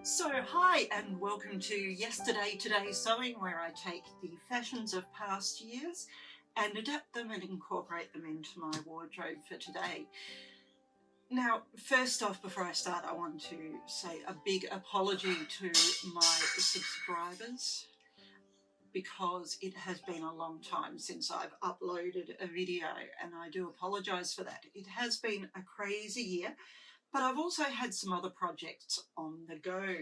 So hi and welcome to Yesterday Today Sewing, where I take the fashions of past years and adapt them and incorporate them into my wardrobe for today. Now, first off, before I start, I want to say a big apology to my subscribers because it has been a long time since I've uploaded a video, and I do apologise for that. It has been a crazy year, but I've also had some other projects on the go.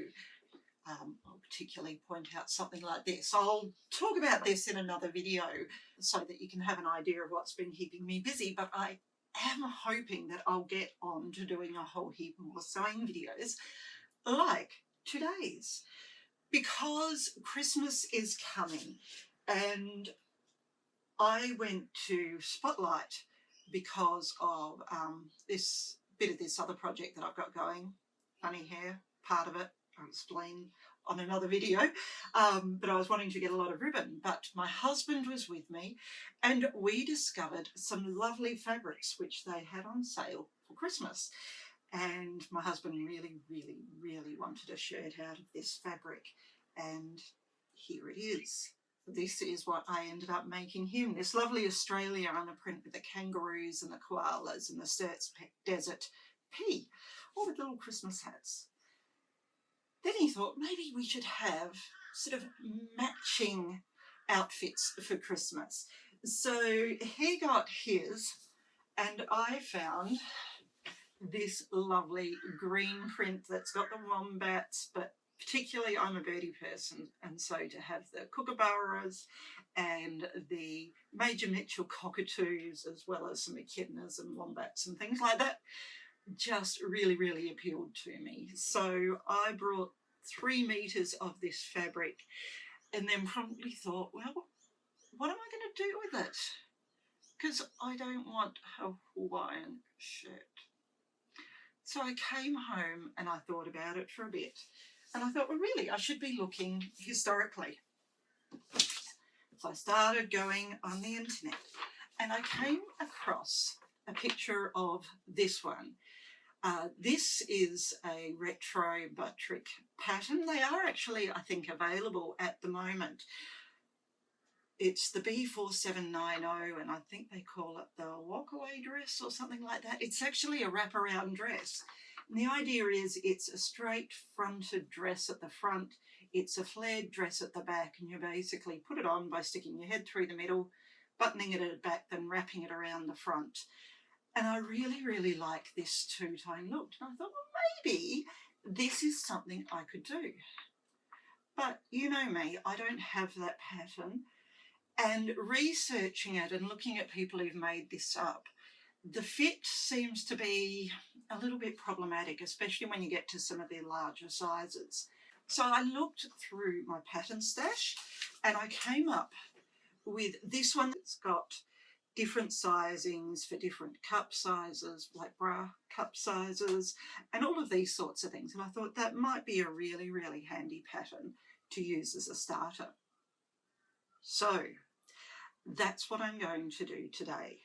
I'll particularly point out something like this. I'll talk about this in another video so that you can have an idea of what's been keeping me busy, but I am hoping that I'll get on to doing a whole heap more sewing videos like today's, because Christmas is coming and I went to Spotlight because of this bit of this other project that I've got going. Funny hair, part of it, I'll explain on another video, but I was wanting to get a lot of ribbon, but my husband was with me and we discovered some lovely fabrics which they had on sale for Christmas, and my husband really wanted a shirt out of this fabric, and here it is. This is what I ended up making him, this lovely Australia on a print with the kangaroos and the koalas and the Sturt's Desert Pea, all with little Christmas hats. Then he thought maybe we should have sort of matching outfits for Christmas. So he got his, and I found this lovely green print that's got the wombats, but particularly I'm a birdie person, and so to have the kookaburras and the Major Mitchell cockatoos, as well as some echidnas and wombats and things like that, just really appealed to me. So I brought 3 meters of this fabric and then promptly thought, well, what am I going to do with it? Because I don't want a Hawaiian shirt. So I came home and I thought about it for a bit, and I thought, well, really, I should be looking historically. So I started going on the internet and I came across a picture of this one. This is a retro buttrick pattern. They are actually, I think, available at the moment. It's the B4790, and I think they call it the Walkaway dress or something like that. It's actually a wraparound dress. And the idea is it's a straight fronted dress at the front, it's a flared dress at the back, and you basically put it on by sticking your head through the middle, buttoning it at the back, then wrapping it around the front. And I really like this two-tone look. And I thought, well, maybe this is something I could do. But you know me, I don't have that pattern. And researching it and looking at people who've made this up, the fit seems to be a little bit problematic, especially when you get to some of the larger sizes. So I looked through my pattern stash and I came up with this one that's got different sizings for different cup sizes, like bra cup sizes, and all of these sorts of things. And I thought that might be a really handy pattern to use as a starter. So that's what I'm going to do today.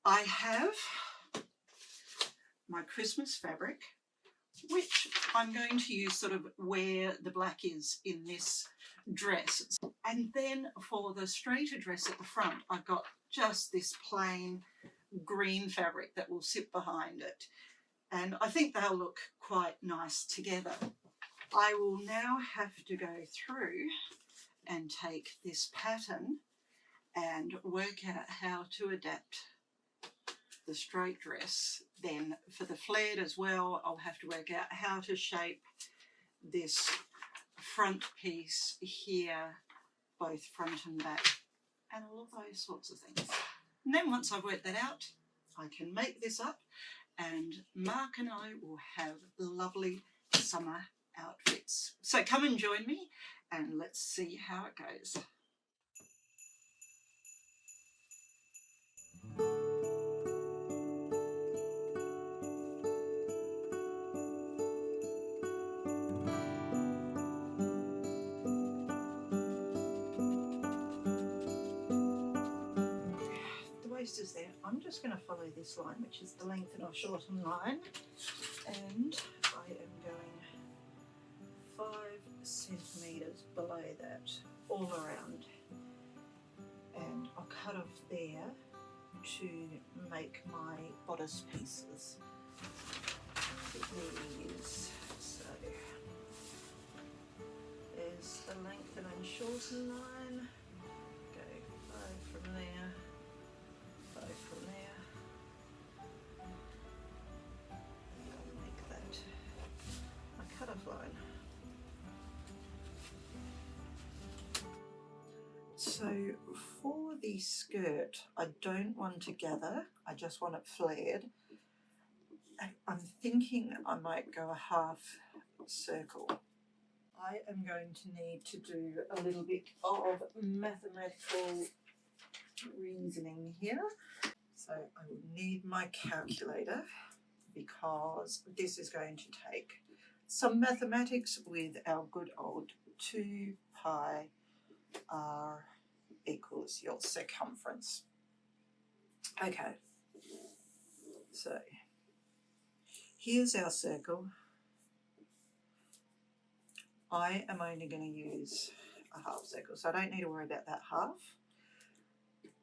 I have my Christmas fabric, which I'm going to use sort of where the black is in this dress. And then for the straighter dress at the front, I've got just this plain green fabric that will sit behind it. And I think they'll look quite nice together. I will now have to go through and take this pattern and work out how to adapt the straight dress. Then for the flared as well, I'll have to work out how to shape this front piece here, both front and back, and all of those sorts of things. And then once I've worked that out, I can make this up and Mark and I will have lovely summer outfits. So come and join me and let's see how it goes. Is there. I'm just going to follow this line, which is the lengthen or shorten line, and I am going centimetres below that, all around, and I'll cut off there to make my bodice pieces that we use. So there's the lengthen and shorten line, go 5 from there, 5 from there, and I'll make that my cut-off line. So for the skirt, I don't want to gather, I just want it flared. I'm thinking I might go a half circle. I am going to need to do a little bit of mathematical reasoning here. So I will need my calculator because this is going to take some mathematics with our good old 2 pi r equals your circumference. Okay, so here's our circle. I am only going to use a half circle, so I don't need to worry about that half.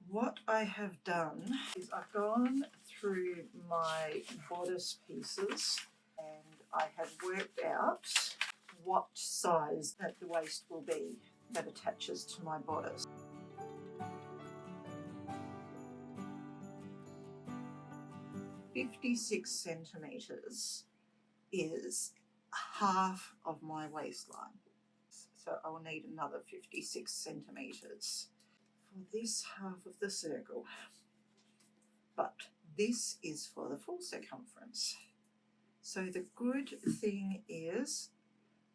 What I have done is I've gone through my bodice pieces and I have worked out what size that the waist will be that attaches to my bodice. "56 centimetres is half of my waistline, so I will need another 56 centimetres for this half of the circle, but this is for the full circumference. So the good thing is,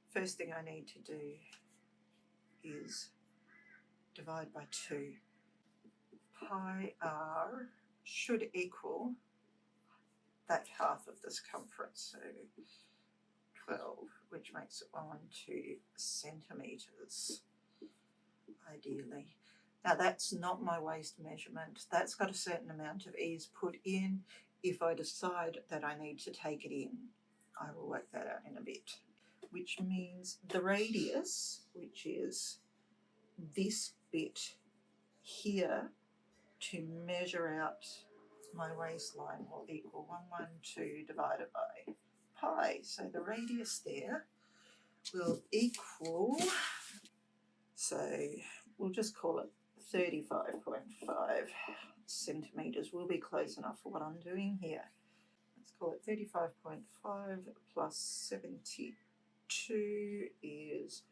first thing I need to do is divide by 2. Pi r should equal that half of the circumference, so 12, which makes it 112 centimetres, ideally. Now that's not my waist measurement, that's got a certain amount of ease put in. If I decide that I need to take it in, I will work that out in a bit. Which means the radius, which is this bit here, to measure out my waistline will equal 112 divided by pi. So the radius there will equal, so we'll just call it 35.5 centimetres. Will be close enough for what I'm doing here. Let's call it 35.5 plus 72 is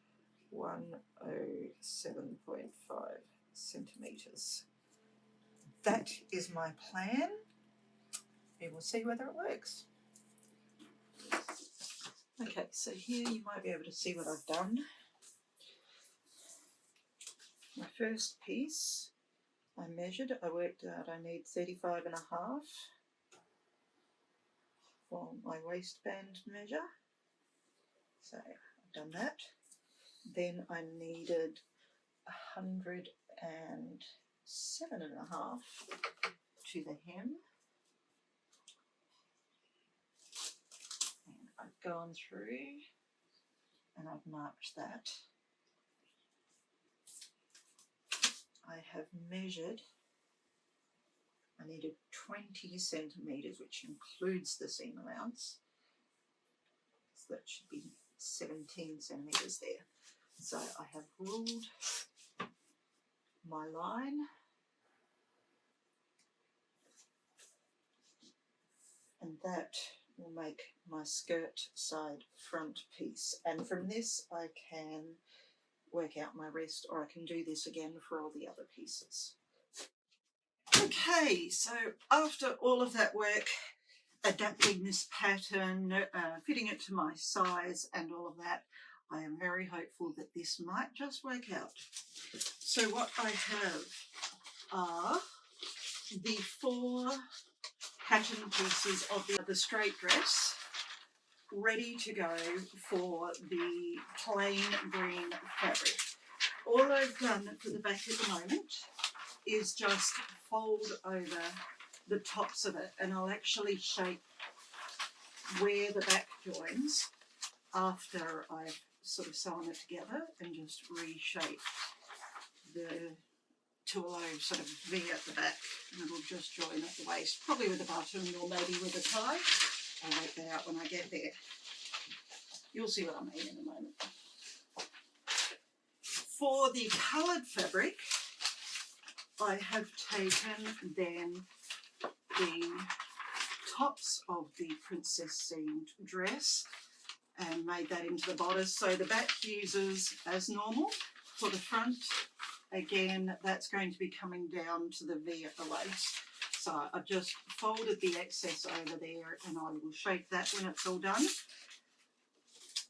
107.5 centimetres. That is my plan. We will see whether it works. Okay, so here you might be able to see what I've done. My first piece, I measured, I worked out I need 35.5 for my waistband measure. So I've done that. Then I needed 107.5 to the hem. And I've gone through and I've marked that. I have measured, I needed 20 centimetres, which includes the seam allowance. So that should be 17 centimetres there. So I have ruled my line, and that will make my skirt side front piece. And from this I can work out my rest, or I can do this again for all the other pieces. Okay, so after all of that work, adapting this pattern, fitting it to my size and all of that, I am very hopeful that this might just work out. So what I have are the 4 pattern pieces of the straight dress ready to go for the plain green fabric. All I've done for the back at the moment is just fold over the tops of it, and I'll actually shape where the back joins after I've sort of sewn it together and just reshape the tulle sort of V at the back, and it'll just join at the waist, probably with a button or maybe with a tie. I'll work that out when I get there. You'll see what I mean in a moment. For the coloured fabric, I have taken then the tops of the princess themed dress and made that into the bodice. So the back uses as normal. For the front, again, that's going to be coming down to the V at the waist. So I've just folded the excess over there and I will shape that when it's all done.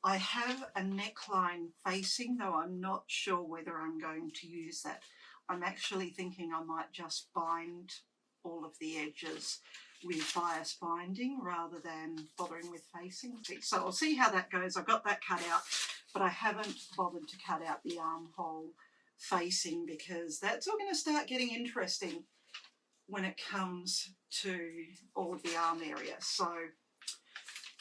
I have a neckline facing, though I'm not sure whether I'm going to use that. I'm actually thinking I might just bind all of the edges with bias binding rather than bothering with facing. So I'll see how that goes. I've got that cut out, but I haven't bothered to cut out the armhole facing because that's all going to start getting interesting when it comes to all of the arm area. So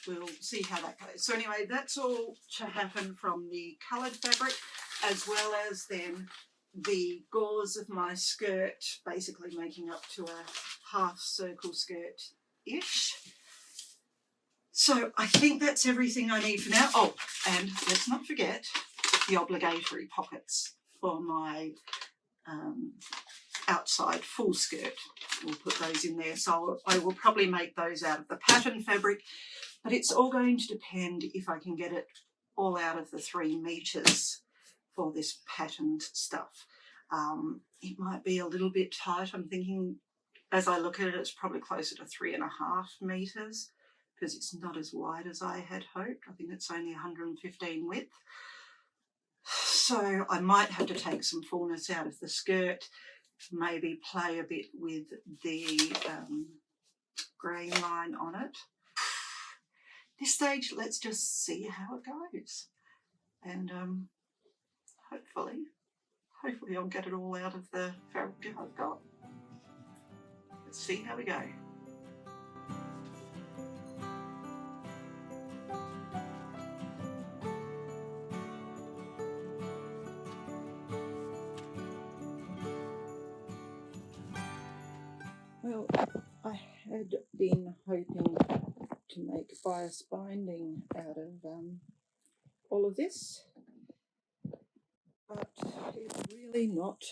we'll see how that goes. So anyway, that's all to happen from the coloured fabric, as well as then the gauze of my skirt, basically making up to a half circle skirt-ish. So I think that's everything I need for now. Oh, and let's not forget the obligatory pockets for my outside full skirt. We'll put those in there. So I will probably make those out of the pattern fabric, but it's all going to depend if I can get it all out of the 3 meters for this patterned stuff. It might be a little bit tight. I'm thinking as I look at it, it's probably closer to 3.5 meters because it's not as wide as I had hoped. I think it's only 115 width. So I might have to take some fullness out of the skirt, maybe play a bit with the grain line on it. This stage, let's just see how it goes. And hopefully I'll get it all out of the fabric I've got. Let's see how we go. Well, I had been hoping to make bias binding out of all of this, but it's really not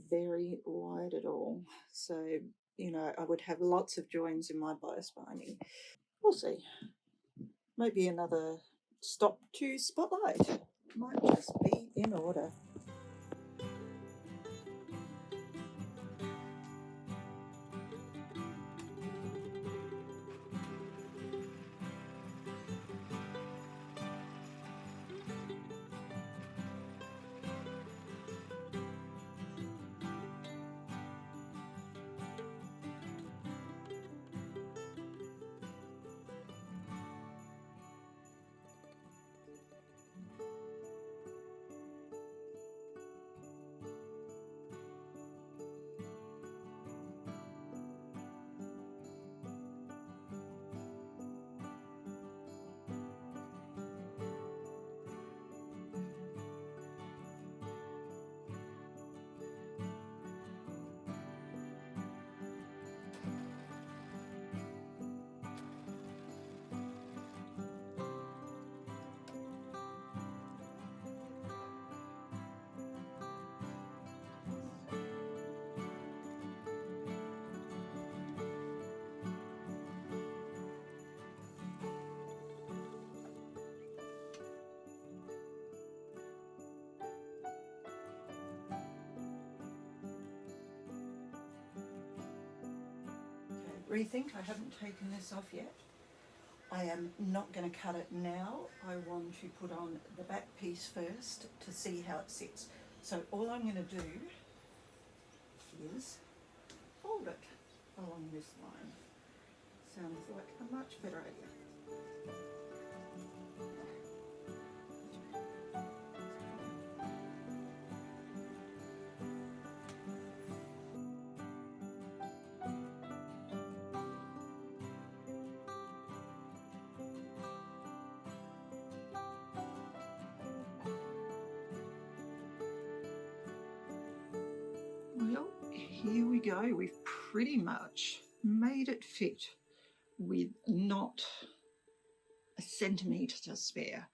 very wide at all. So, you know, I would have lots of joins in my bias binding. We'll see. Maybe another stop to spotlight might just be in order. Rethink, I haven't taken this off yet. I am not going to cut it now. I want to put on the back piece first to see how it sits. So all I'm going to do is fold it along this line. Sounds like a much better idea. here we go. We've pretty much made it fit with not a centimetre to spare.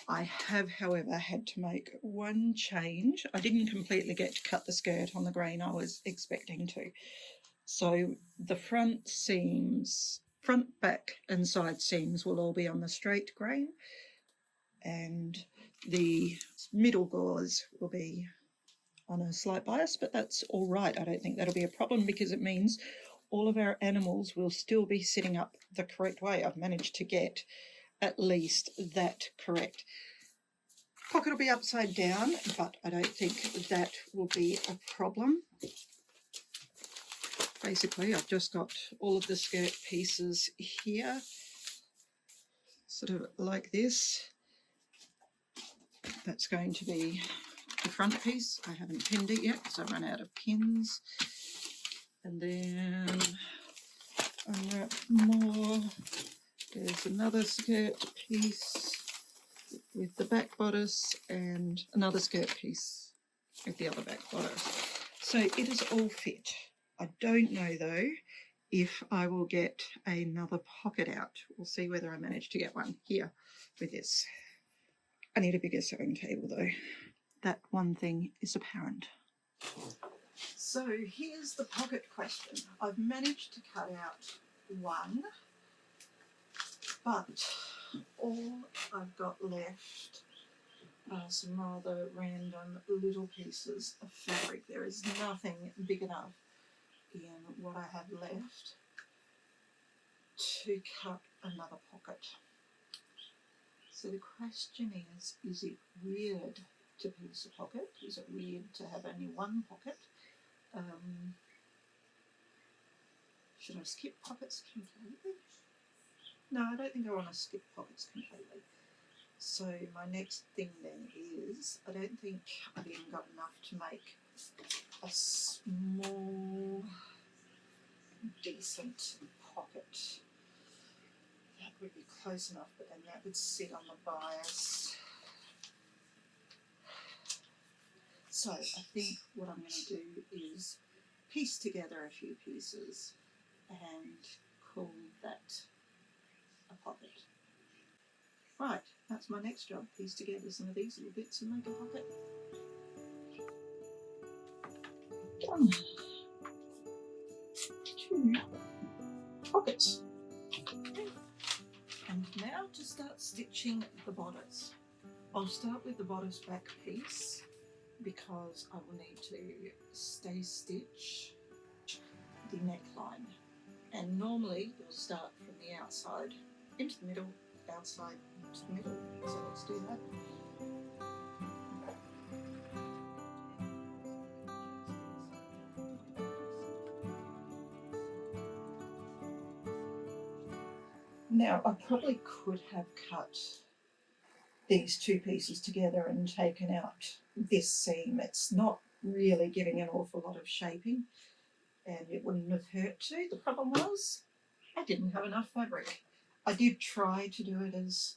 I have, however, had to make one change. I didn't completely get to cut the skirt on the grain I was expecting to. So the front seams, front, back and side seams will all be on the straight grain, and the middle gauze will be on a slight bias, but that's all right. I don't think that'll be a problem because it means all of our animals will still be sitting up the correct way. I've managed to get at least that correct. Pocket will be upside down, but I don't think that will be a problem. Basically, I've just got all of the skirt pieces here, sort of like this. That's going to be the front piece. I haven't pinned it yet because I ran out of pins. And then unwrap more. There's another skirt piece with the back bodice and another skirt piece with the other back bodice. So it is all fit. I don't know though if I will get another pocket out. We'll see whether I manage to get one here with this. I need a bigger sewing table though. That one thing is apparent. So here's the pocket question. I've managed to cut out one, but all I've got left are some rather random little pieces of fabric. There is nothing big enough in what I have left to cut another pocket. So the question is it weird to piece a pocket? Is it weird to have only one pocket? Should I skip pockets completely? No, I don't think I want to skip pockets completely. So my next thing then is, I don't think I've even got enough to make a small, decent pocket. That would be close enough, but then that would sit on the bias. So I think what I'm going to do is piece together a few pieces and call that a pocket. Right, that's my next job, piece together some of these little bits and make a pocket. Done. 2 pockets. And now to start stitching the bodice. I'll start with the bodice back piece because I will need to stay stitch the neckline. And normally you'll start from the outside into the middle, outside into the middle. So let's do that. Now I probably could have cut these 2 pieces together and taken out this seam. It's not really giving an awful lot of shaping and it wouldn't have hurt to. The problem was I didn't have enough fabric. I did try to do it as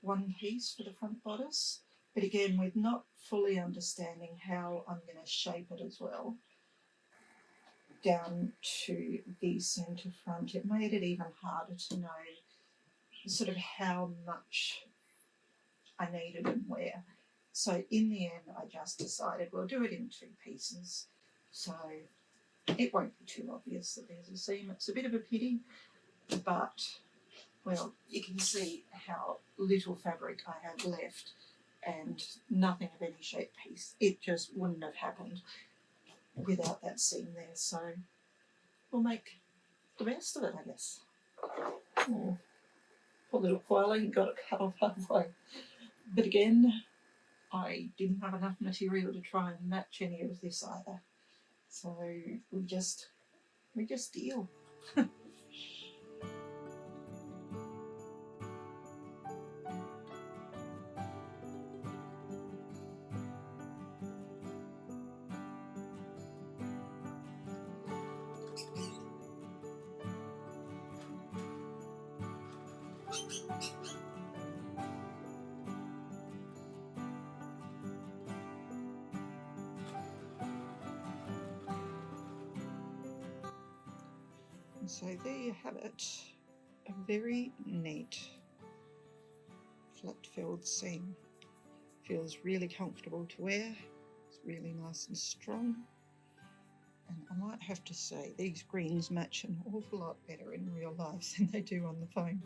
one piece for the front bodice, but again with not fully understanding how I'm going to shape it as well down to the centre front, it made it even harder to know sort of how much I needed and where. So in the end I just decided we'll do it in 2 pieces so it won't be too obvious that there's a seam. It's a bit of a pity, but well, you can see how little fabric I have left and nothing of any shape piece. It just wouldn't have happened without that seam there, so we'll make the best of it, I guess. Oh, poor little koala, he got it cut off halfway. But again, I didn't have enough material to try and match any of this either. So we just deal. So there you have it, a very neat flat filled seam. Feels really comfortable to wear, it's really nice and strong, and I might have to say these greens match an awful lot better in real life than they do on the phone.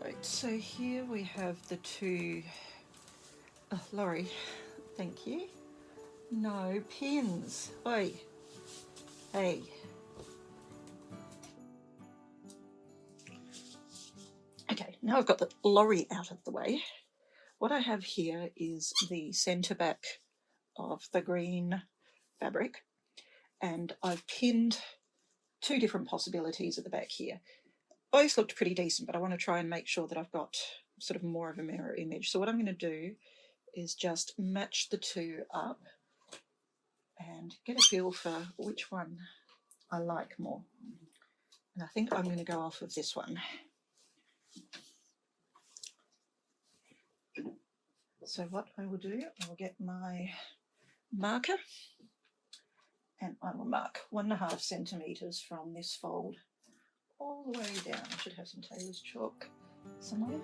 Right, so here we have the two, Laurie, thank you. No pins. Oi. Hey. Okay, now I've got the lorry out of the way. What I have here is the centre back of the green fabric, and I've pinned two different possibilities at the back here. Both looked pretty decent, but I want to try and make sure that I've got sort of more of a mirror image. So what I'm going to do is just match the two up and get a feel for which one I like more. And I think I'm going to go off of this one. So what I will do, I will get my marker and I will mark 1.5 centimetres from this fold all the way down. I should have some tailor's chalk somewhere.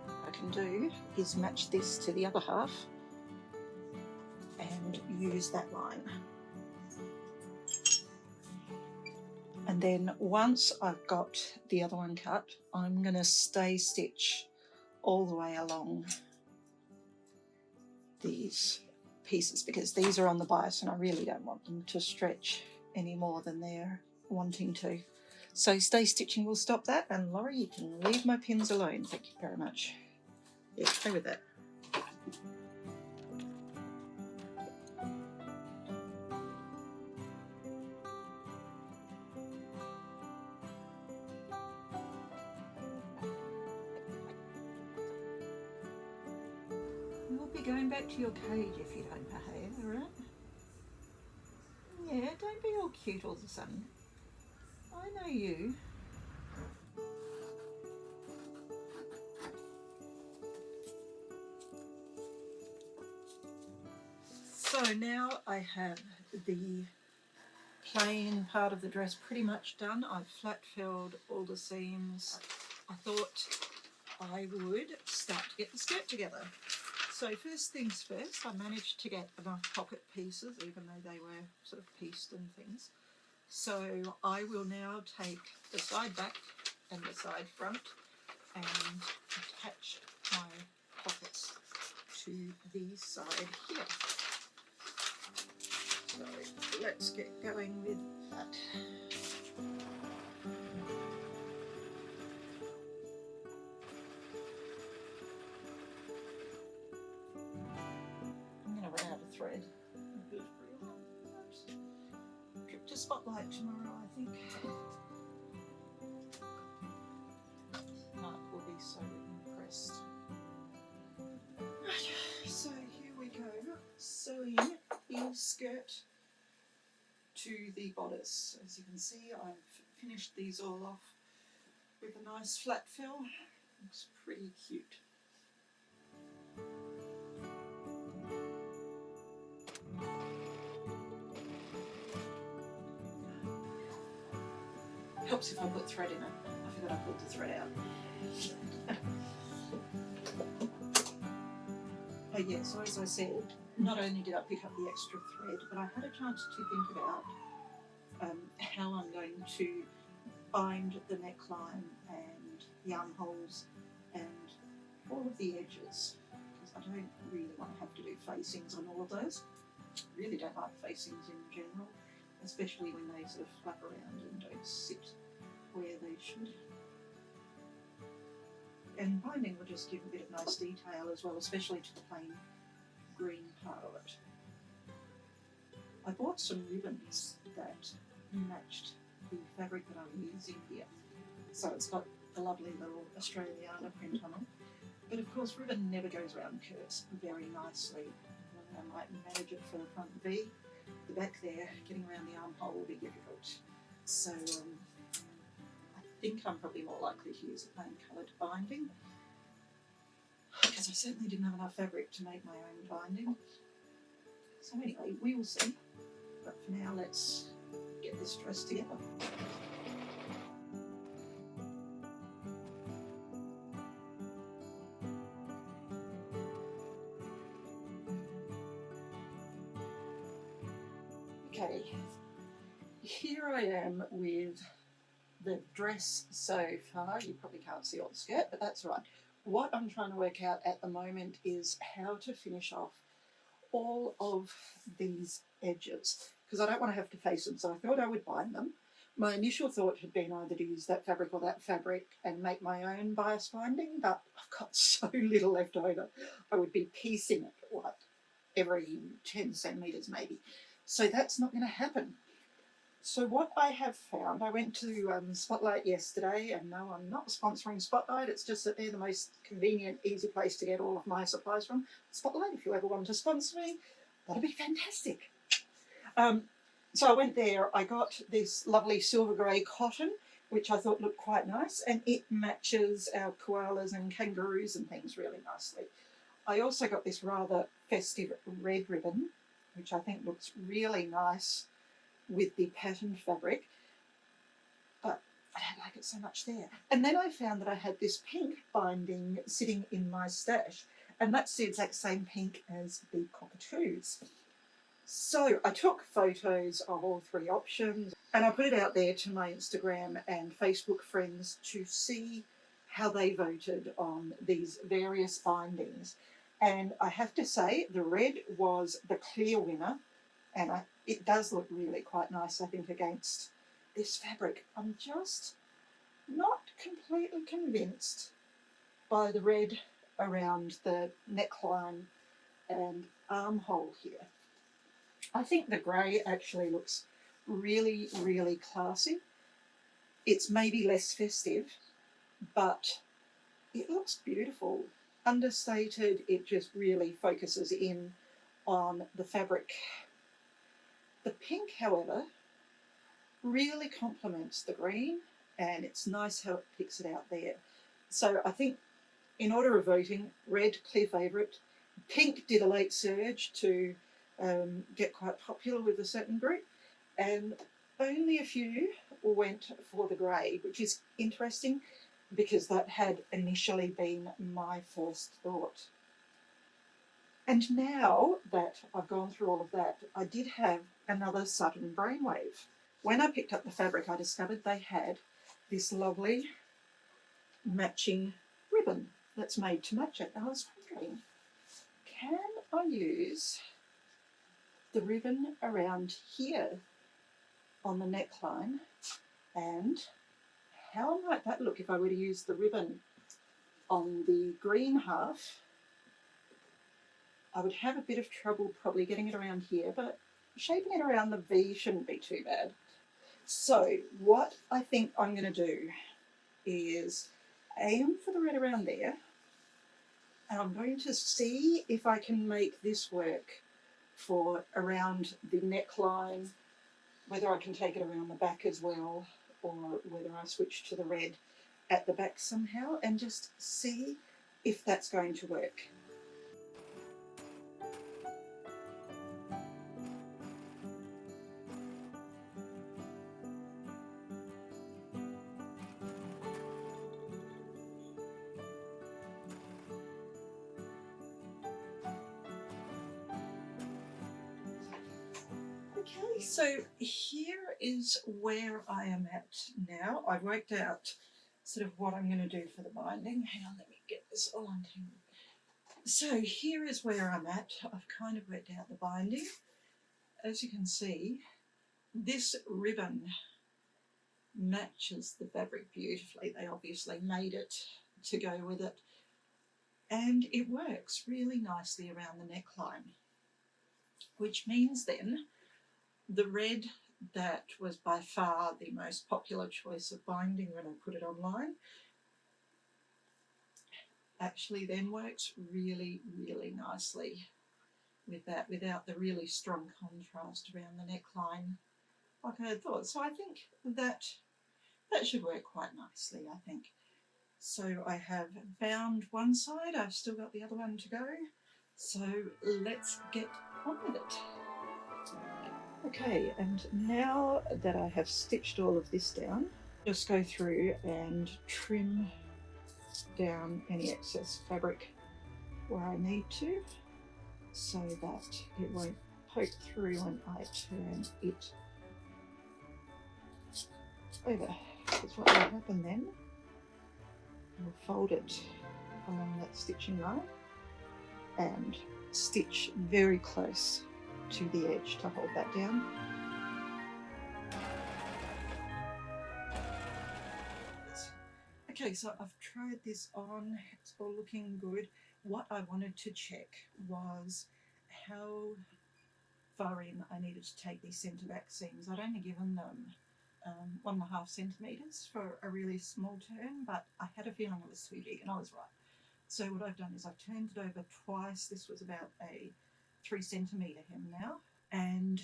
What I can do is match this to the other half and use that line. And then once I've got the other one cut, I'm going to stay stitch all the way along these pieces because these are on the bias and I really don't want them to stretch any more than they're wanting to. So stay stitching will stop that, and Laurie, you can leave my pins alone. Thank you very much. Yeah, stay with that. You'll be going back to your cage if you don't behave, alright? Yeah, don't be all cute all of a sudden. I know you. So now I have the plain part of the dress pretty much done. I've flat filled all the seams. I thought I would start to get the skirt together. So first things first, I managed to get enough pocket pieces, even though they were sort of pieced and things. So I will now take the side back and the side front and attach my pockets to the side here. So let's get going with that. I'm going to run out of thread. Trip to Spotlight tomorrow, I think. Mark will be so impressed. Right, so here we go. Sewing the skirt to the bodice. As you can see, I've finished these all off with a nice flat fill. Looks pretty cute. Helps if I put thread in it. I forgot I pulled the thread out. Oh yeah, so as I said, not only did I pick up the extra thread, but I had a chance to think about how I'm going to bind the neckline and the armholes and all of the edges, because I don't really want to have to do facings on all of those. Really don't like facings in general, especially when they sort of flap around and don't sit where they should. And binding will just give a bit of nice detail as well, especially to the plain green part of it. I bought some ribbons that matched the fabric that I'm using here. So it's got a lovely little Australiana print on it. But of course ribbon never goes around curves very nicely. I might manage it for the front V. The back there, getting around the armhole will be difficult. So I think I'm probably more likely to use a plain coloured binding, because I certainly didn't have enough fabric to make my own binding. So anyway, we will see. But for now, let's get this dress together. Okay, here I am with the dress so far. You probably can't see all the skirt, but that's all right. What I'm trying to work out at the moment is how to finish off all of these edges, because I don't want to have to face them, so I thought I would bind them. My initial thought had been either to use that fabric or that fabric and make my own bias binding, but I've got so little left over. I would be piecing it like every 10 centimetres maybe. So that's not going to happen. So what I have found, I went to Spotlight yesterday, and no, I'm not sponsoring Spotlight, it's just that they're the most convenient, easy place to get all of my supplies from. Spotlight, if you ever want to sponsor me, that'd be fantastic. So I went there, I got this lovely silver grey cotton, which I thought looked quite nice, and it matches our koalas and kangaroos and things really nicely. I also got this rather festive red ribbon, which I think looks really nice with the patterned fabric, but I don't like it so much there. And then I found that I had this pink binding sitting in my stash, and that's the exact same pink as the cockatoos. So I took photos of all three options and I put it out there to my Instagram and Facebook friends to see how they voted on these various bindings. And I have to say the red was the clear winner, and it does look really quite nice, I think, against this fabric. I'm just not completely convinced by the red around the neckline and armhole here. I think the grey actually looks really, really classy. It's maybe less festive, but it looks beautiful. Understated, it just really focuses in on the fabric. The pink, however, really complements the green, and it's nice how it picks it out there. So I think in order of voting, red, clear favourite. Pink did a late surge to get quite popular with a certain group, and only a few went for the grey, which is interesting because that had initially been my first thought. And now that I've gone through all of that, I did have another sudden brainwave. When I picked up the fabric, I discovered they had this lovely matching ribbon that's made to match it. And I was wondering, can I use the ribbon around here on the neckline, and how might that look if I were to use the ribbon on the green half? I would have a bit of trouble probably getting it around here, but shaping it around the V shouldn't be too bad. So what I think I'm going to do is aim for the red around there, and I'm going to see if I can make this work for around the neckline, whether I can take it around the back as well, or whether I switch to the red at the back somehow, and just see if that's going to work. Okay, so here is where I am at now. I've worked out sort of what I'm going to do for the binding. Hang on, let me get this all untangled. So here is where I'm at. I've kind of worked out the binding. As you can see, this ribbon matches the fabric beautifully. They obviously made it to go with it. and it works really nicely around the neckline, which means then the red that was by far the most popular choice of binding when I put it online actually then works really, really nicely with that, without the really strong contrast around the neckline like I had thought. So I think that should work quite nicely, I think. So I have bound one side, I've still got the other one to go, so let's get on with it. Okay, and now that I have stitched all of this down, just go through and trim down any excess fabric where I need to, so that it won't poke through when I turn it over. Because what will happen then, I'll fold it along that stitching line and stitch very close to the edge to hold that down. Okay, so I've tried this on, it's all looking good. What I wanted to check was how far in I needed to take these centre back seams. I'd only given them 1.5 centimetres for a really small turn, but I had a feeling it was too big, and I was right. So what I've done is I've turned it over twice. This was about a 3 centimetre hem now, and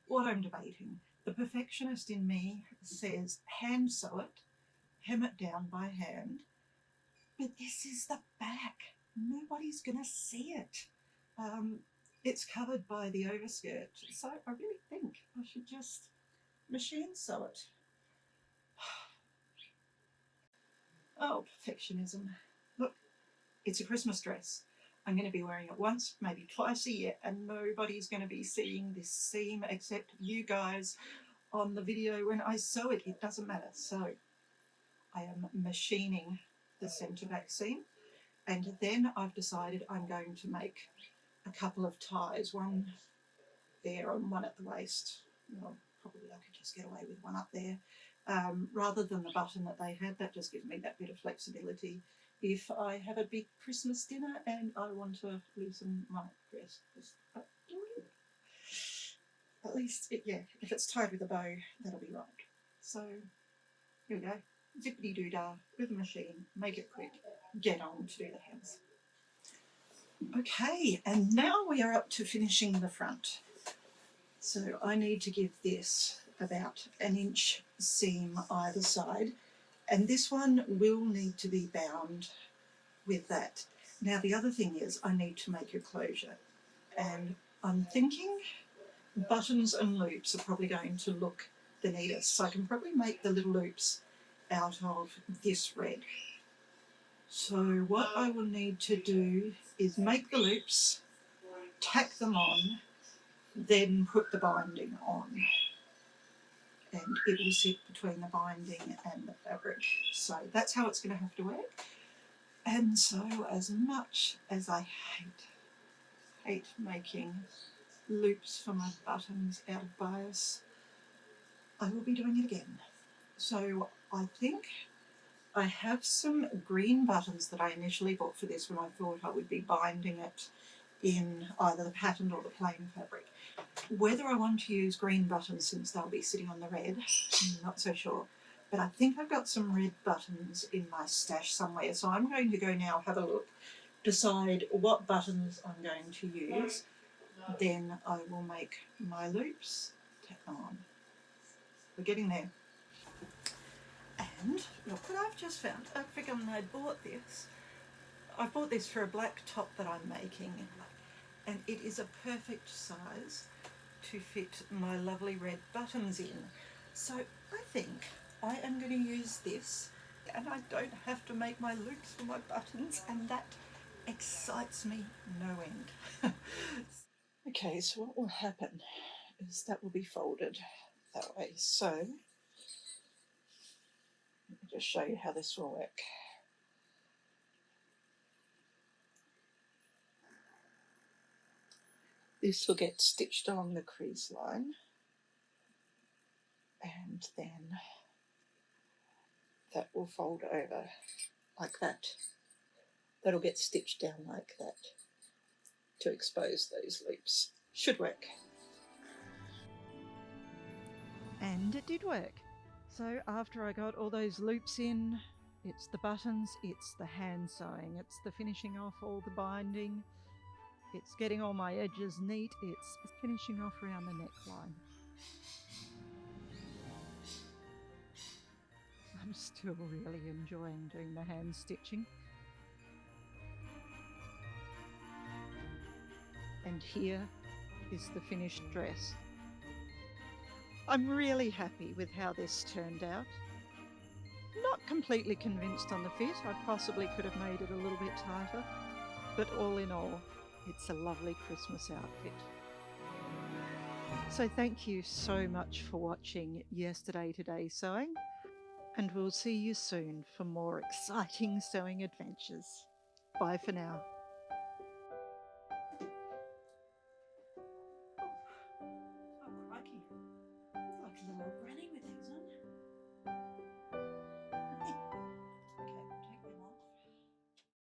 what I'm debating, the perfectionist in me says hand sew it, hem it down by hand, but this is the back. Nobody's going to see it. It's covered by the overskirt, so I really think I should just machine sew it. Oh, perfectionism. Look, it's a Christmas dress. I'm going to be wearing it once, maybe twice a year, and nobody's going to be seeing this seam except you guys on the video when I sew it. It doesn't matter. So I am machining the centre back seam, and then I've decided I'm going to make a couple of ties, one there and one at the waist. Well, probably I could just get away with one up there, rather than the button that they had. That just gives me that bit of flexibility if I have a big Christmas dinner and I want to loosen my dress. At least, if it's tied with a bow, that'll be right. So here we go, zippity-doo-dah with a machine, make it quick, get on to do the hems. Okay, and now we are up to finishing the front. So I need to give this about 1 inch seam either side, and this one will need to be bound with that. Now the other thing is I need to make a closure, and I'm thinking buttons and loops are probably going to look the neatest, so I can probably make the little loops out of this red. So what I will need to do is make the loops, tack them on, then put the binding on, and it will sit between the binding and the fabric. So that's how it's going to have to work. And so as much as I hate making loops for my buttons out of bias, I will be doing it again. So I think I have some green buttons that I initially bought for this when I thought I would be binding it in either the patterned or the plain fabric. Whether I want to use green buttons since they'll be sitting on the red, I'm not so sure. But I think I've got some red buttons in my stash somewhere. So I'm going to go now, have a look, decide what buttons I'm going to use. Then I will make my loops, tack them on. We're getting there. And look what I've just found. I've forgotten I bought this. I bought this for a black top that I'm making, and it is a perfect size to fit my lovely red buttons in. So I think I am going to use this, and I don't have to make my loops for my buttons, and that excites me no end. Okay, so what will happen is that will be folded that way. So let me just show you how this will work. This will get stitched along the crease line, and then that will fold over like that. that'll get stitched down like that to expose those loops. Should work. And it did work. So after I got all those loops in, it's the buttons, it's the hand sewing, it's the finishing off all the binding, it's getting all my edges neat, it's finishing off around the neckline. I'm still really enjoying doing the hand stitching. And here is the finished dress. I'm really happy with how this turned out. Not completely convinced on the fit. I possibly could have made it a little bit tighter, but all in all, it's a lovely Christmas outfit. So thank you so much for watching Yesterday Today Sewing, and we'll see you soon for more exciting sewing adventures. Bye for now. Oh, crikey. Like a little old granny with these on.